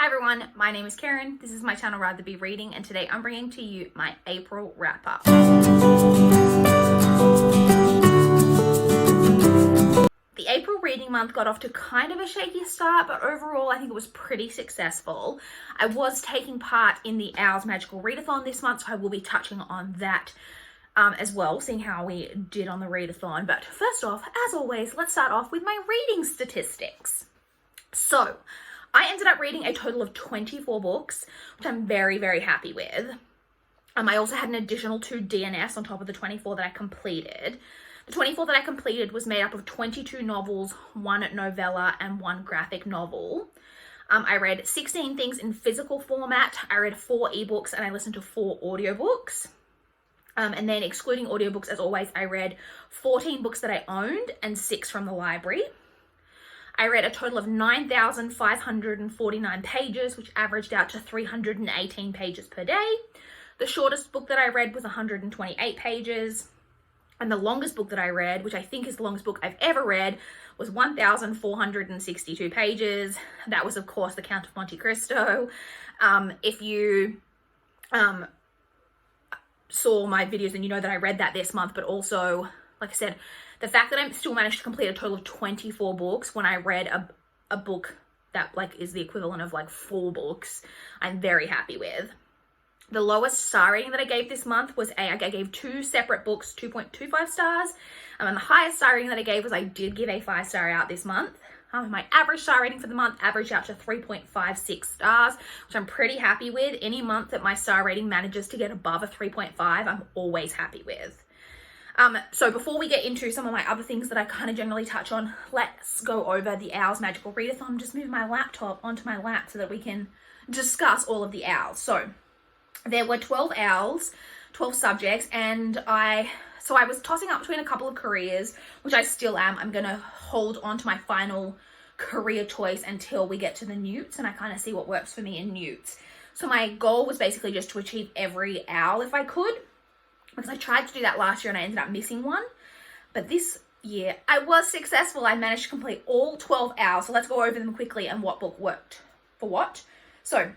Hi everyone, my name is Karen. This is my channel R.I.P Reading, and today I'm bringing to you my April wrap up. The April reading month got off to kind of a shaky start, but overall I think it was pretty successful. I was taking part in the Owls Magical Readathon this month, so I will be touching on that as well, seeing how we did on the Readathon. But first off, as always, let's start off with my reading statistics. So, I ended up reading a total of 24 books, which I'm very, very happy with. I also had an additional 2 DNS on top of the 24 that I completed. The 24 that I completed was made up of 22 novels, 1 novella, and 1 graphic novel. I read 16 things in physical format, I read 4 ebooks, and I listened to 4 audiobooks. And then excluding audiobooks, as always, I read 14 books that I owned and 6 from the library. I read a total of 9,549 pages, which averaged out to 318 pages per day. The shortest book that I read was 128 pages. And the longest book that I read, which I think is the longest book I've ever read, was 1,462 pages. That was, of course, The Count of Monte Cristo. If you saw my videos, then you know that I read that this month, but also, like I said, the fact that I still managed to complete a total of 24 books when I read a book that is the equivalent of 4 books, I'm very happy with. The lowest star rating that I gave this month was I gave 2 separate books 2.25 stars. And the highest star rating that I gave was I did give a 5-star out this month. My average star rating for the month averaged out to 3.56 stars, which I'm pretty happy with. Any month that my star rating manages to get above a 3.5, I'm always happy with. So before we get into some of my other things that I kind of generally touch on, let's go over the Owls Magical Readathon. I'm just moving my laptop onto my lap so that we can discuss all of the owls. So there were 12 owls, 12 subjects, and I was tossing up between a couple of careers, which I still am. I'm going to hold on to my final career choice until we get to the newts, and I kind of see what works for me in newts. So my goal was basically just to achieve every owl if I could, because I tried to do that last year and I ended up missing one. But this year I was successful. I managed to complete all 12 owls. So let's go over them quickly and what book worked for what. So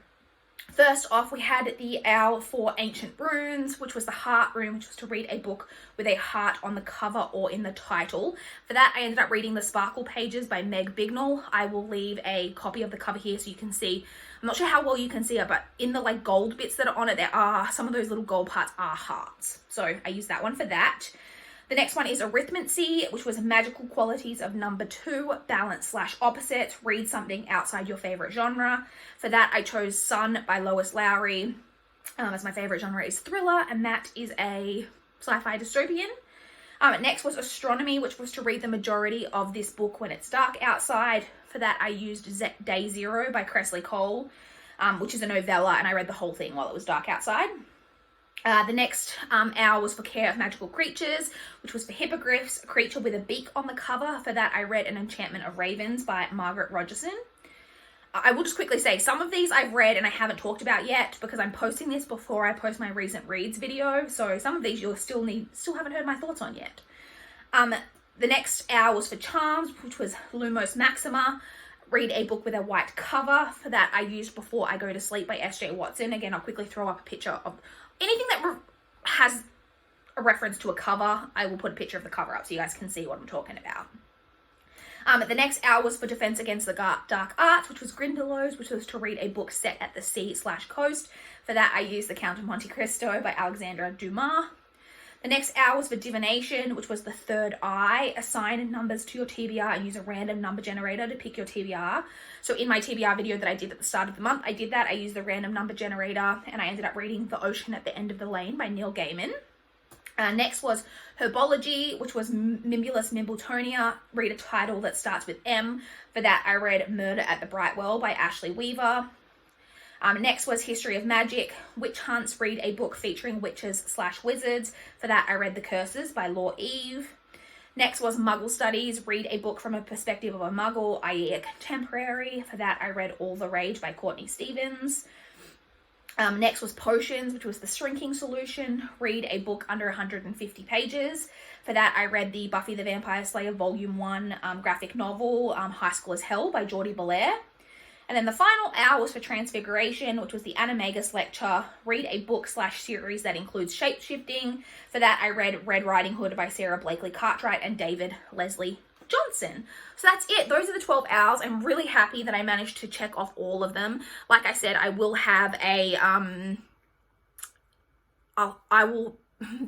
first off, we had the owl for Ancient Runes, which was the heart rune, which was to read a book with a heart on the cover or in the title. For that, I ended up reading The Sparkle Pages by Meg Bignell. I will leave a copy of the cover here so you can see. I'm not sure how well you can see it, but in the gold bits that are on it, there are some of those little gold parts are hearts. So I used that one for that. The next one is Arithmancy, which was Magical Qualities of Number 2, Balance/Opposites, read something outside your favorite genre. For that, I chose Sun by Lois Lowry, as my favorite genre is thriller, and that is a sci-fi dystopian. Next was Astronomy, which was to read the majority of this book when it's dark outside. For that, I used Day Zero by Cressley Cole, which is a novella, and I read the whole thing while it was dark outside. The next owl was for Care of Magical Creatures, which was for Hippogriffs, a creature with a beak on the cover. For that, I read An Enchantment of Ravens by Margaret Rogerson. I will just quickly say, some of these I've read and I haven't talked about yet because I'm posting this before I post my recent reads video. So some of these you'll still haven't heard my thoughts on yet. The next owl was for Charms, which was Lumos Maxima. Read a book with a white cover. For that, I used Before I Go to Sleep by S.J. Watson. Again, I'll quickly throw up a picture of anything that has a reference to a cover. I will put a picture of the cover up so you guys can see what I'm talking about. The next owl was for Defense Against the Dark Arts, which was Grindylows, which was to read a book set at the sea/coast. For that, I used The Count of Monte Cristo by Alexandre Dumas. The next owl was for Divination, which was The Third Eye. Assign numbers to your TBR and use a random number generator to pick your TBR. So in my TBR video that I did at the start of the month, I did that. I used the random number generator, and I ended up reading The Ocean at the End of the Lane by Neil Gaiman. Next was Herbology, which was Mimbulus Mimbletonia. Read a title that starts with M. For that, I read Murder at the Bright Well by Ashley Weaver. Next was History of Magic, Witch Hunts, read a book featuring witches/wizards. For that, I read The Curses by Law Eve. Next was Muggle Studies, read a book from a perspective of a Muggle, i.e. a contemporary. For that, I read All the Rage by Courtney Stevens. Next was Potions, which was the shrinking solution. Read a book under 150 pages. For that, I read the Buffy the Vampire Slayer Volume 1 graphic novel, High School as Hell by Geordie Belair. And then the final hour was for Transfiguration, which was the Animagus lecture. Read a book/series that includes shape-shifting. For that, I read Red Riding Hood by Sarah Blakely Cartwright and David Leslie Johnson. So that's it. Those are the 12 hours. I'm really happy that I managed to check off all of them. Like I said, I will have a, I will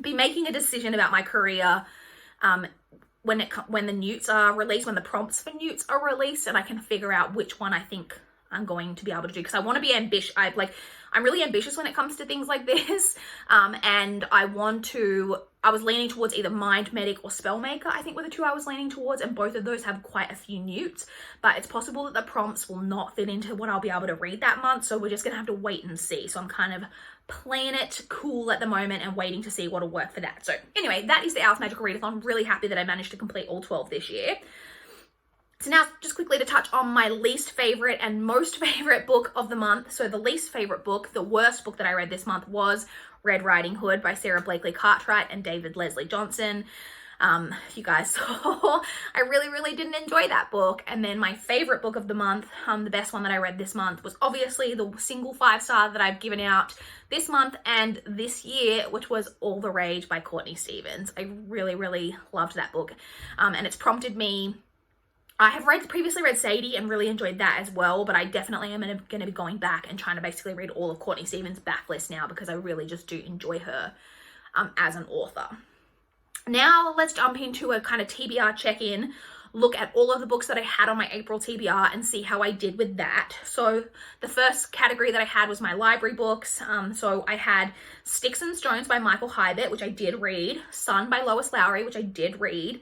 be making a decision about my career when the newts are released, when the prompts for newts are released, and I can figure out which one I think I'm going to be able to do, because I want to be ambitious. I'm really ambitious when it comes to things like this, and I was leaning towards either Mind Medic or Spellmaker, I think were the two I was leaning towards, and both of those have quite a few newts, but it's possible that the prompts will not fit into what I'll be able to read that month, so we're just going to have to wait and see. So I'm kind of playing it cool at the moment and waiting to see what'll work for that. So anyway, that is the Hours Magical Readathon. I'm really happy that I managed to complete all 12 this year. So now just quickly to touch on my least favorite and most favorite book of the month. So the least favorite book, the worst book that I read this month, was Red Riding Hood by Sarah Blakely Cartwright and David Leslie Johnson. You guys saw, I really didn't enjoy that book. And then my favorite book of the month, the best one that I read this month, was obviously the single 5-star that I've given out this month and this year, which was All the Rage by Courtney Stevens. I really loved that book. And it's prompted me. I have previously read Sadie and really enjoyed that as well, but I definitely am going to be going back and trying to basically read all of Courtney Stevens' backlist now, because I really just do enjoy her as an author. Now let's jump into a kind of TBR check-in, look at all of the books that I had on my April TBR and see how I did with that. So the first category that I had was my library books. So I had Sticks and Stones by Michael Hybert, which I did read, Sun by Lois Lowry, which I did read,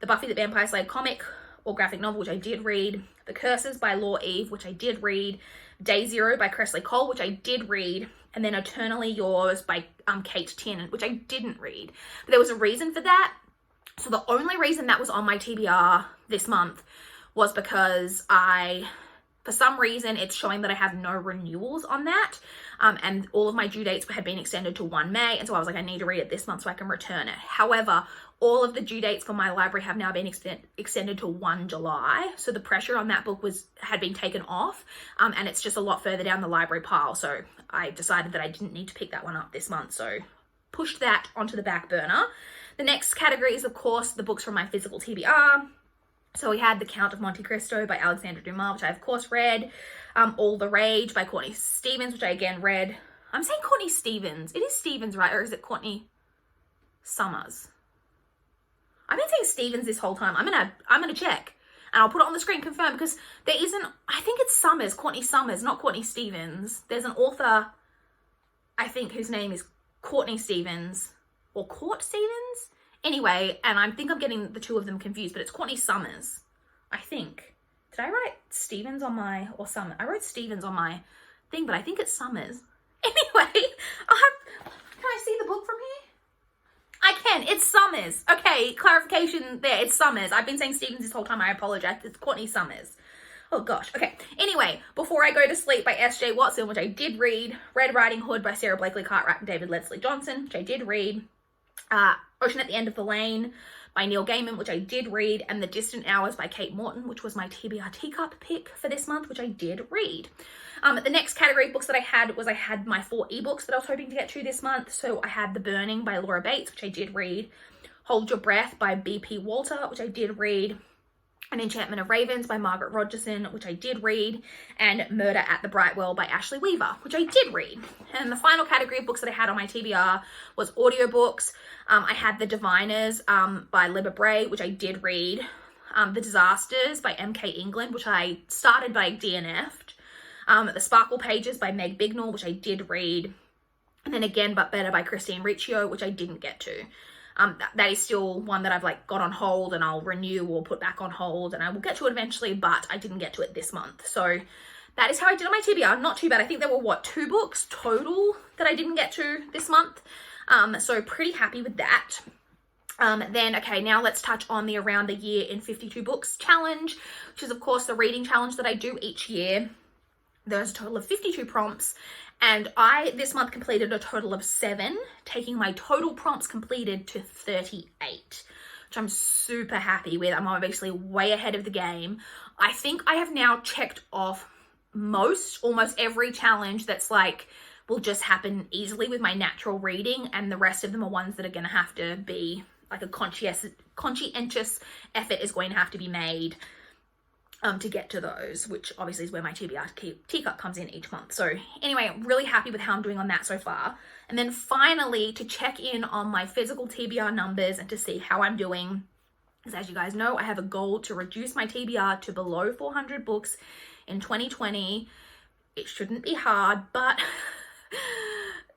the Buffy the Vampire Slayer comic or graphic novel, which I did read, The Curses by Law Eve, which I did read, Day Zero by Cressley Cole, which I did read, and then Eternally Yours by Kate Tiernan, which I didn't read. But there was a reason for that. So the only reason that was on my TBR this month was because for some reason, it's showing that I have no renewals on that. And all of my due dates had been extended to 1 May. And so I was like, I need to read it this month so I can return it. However, all of the due dates for my library have now been extended to 1 July. So the pressure on that book had been taken off. And it's just a lot further down the library pile. So I decided that I didn't need to pick that one up this month. So pushed that onto the back burner. The next category is, of course, the books from my physical TBR. So we had The Count of Monte Cristo by Alexandra Dumas, which I, of course, read. All the Rage by Courtney Stevens, which I, again, read. I'm saying Courtney Stevens. It is Stevens, right? Or is it Courtney Summers? I've been saying Stevens this whole time. I'm gonna check. And I'll put it on the screen, confirm, because there isn't, I think it's Summers, Courtney Summers, not Courtney Stevens. There's an author, I think, whose name is Courtney Stevens, or Court Stevens? Anyway, and I think I'm getting the two of them confused, but it's Courtney Summers, I think. Did I write Stevens on my, or Summers? I wrote Stevens on my thing, but I think it's Summers. Anyway, can I see the book from here? I can. It's Summers. Okay, clarification there. It's Summers. I've been saying Stevens this whole time. I apologize. It's Courtney Summers. Oh, gosh. Okay. Anyway, Before I Go to Sleep by S.J. Watson, which I did read. Red Riding Hood by Sarah Blakely Cartwright and David Leslie Johnson, which I did read. Ocean at the End of the Lane by Neil Gaiman, which I did read. And The Distant Hours by Kate Morton, which was my TBR teacup pick for this month, which I did read. The next category of books that I had my 4 ebooks that I was hoping to get to this month. So I had The Burning by Laura Bates, which I did read. Hold Your Breath by B.P. Walter, which I did read. An Enchantment of Ravens by Margaret Rogerson, which I did read. And Murder at the Brightwell by Ashley Weaver, which I did read. And the final category of books that I had on my TBR was audiobooks. I had The Diviners by Libba Bray, which I did read. The Disasters by M.K. England, which I started by DNF'd. The Sparkle Pages by Meg Bignell, which I did read. And then Again But Better by Christine Riccio, which I didn't get to. That is still one that I've got on hold and I'll renew or put back on hold, and I will get to it eventually, but I didn't get to it this month. So that is how I did on my TBR. Not too bad. I think there were, 2 books total that I didn't get to this month. So pretty happy with that. Then, okay, now let's touch on the Around the Year in 52 Books challenge, which is, of course, the reading challenge that I do each year. There's a total of 52 prompts, and I, this month, completed a total of 7, taking my total prompts completed to 38, which I'm super happy with. I'm obviously way ahead of the game. I think I have now checked off almost every challenge that's like will just happen easily with my natural reading, and the rest of them are ones that are going to have to be like a conscientious effort is going to have to be made to get to those, which obviously is where my TBR teacup comes in each month. So anyway, I'm really happy with how I'm doing on that so far. And then finally, to check in on my physical TBR numbers and to see how I'm doing, because as you guys know, I have a goal to reduce my TBR to below 400 books in 2020. It shouldn't be hard, but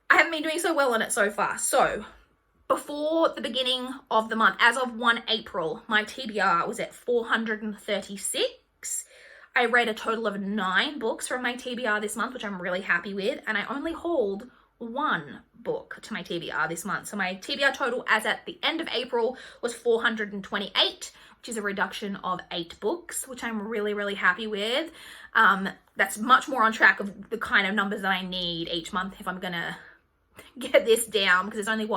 I haven't been doing so well on it so far. So before the beginning of the month, as of 1 April, my TBR was at 436. I read a total of 9 books from my TBR this month, which I'm really happy with, and I only hold 1 book to my TBR this month. So my TBR total as at the end of April was 428, which is a reduction of 8 books, which I'm really, really happy with. That's much more on track of the kind of numbers that I need each month if I'm gonna get this down, because there's only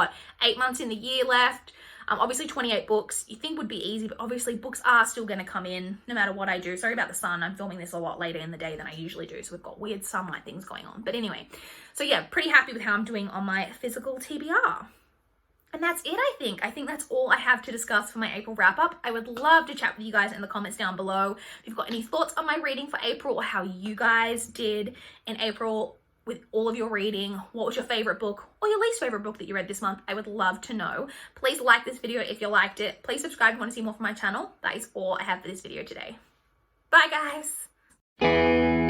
8 months in the year left. Obviously 28 books you think would be easy, but obviously books are still going to come in no matter what I do. Sorry about the sun. I'm filming this a lot later in the day than I usually do, so we've got weird sunlight things going on. But anyway, so yeah, pretty happy with how I'm doing on my physical TBR. And that's it, I think. I think that's all I have to discuss for my April wrap-up. I would love to chat with you guys in the comments down below. If you've got any thoughts on my reading for April or how you guys did in April with all of your reading, what was your favorite book or your least favorite book that you read this month? I would love to know. Please like this video if you liked it. Please subscribe if you want to see more from my channel. That is all I have for this video today. Bye, guys.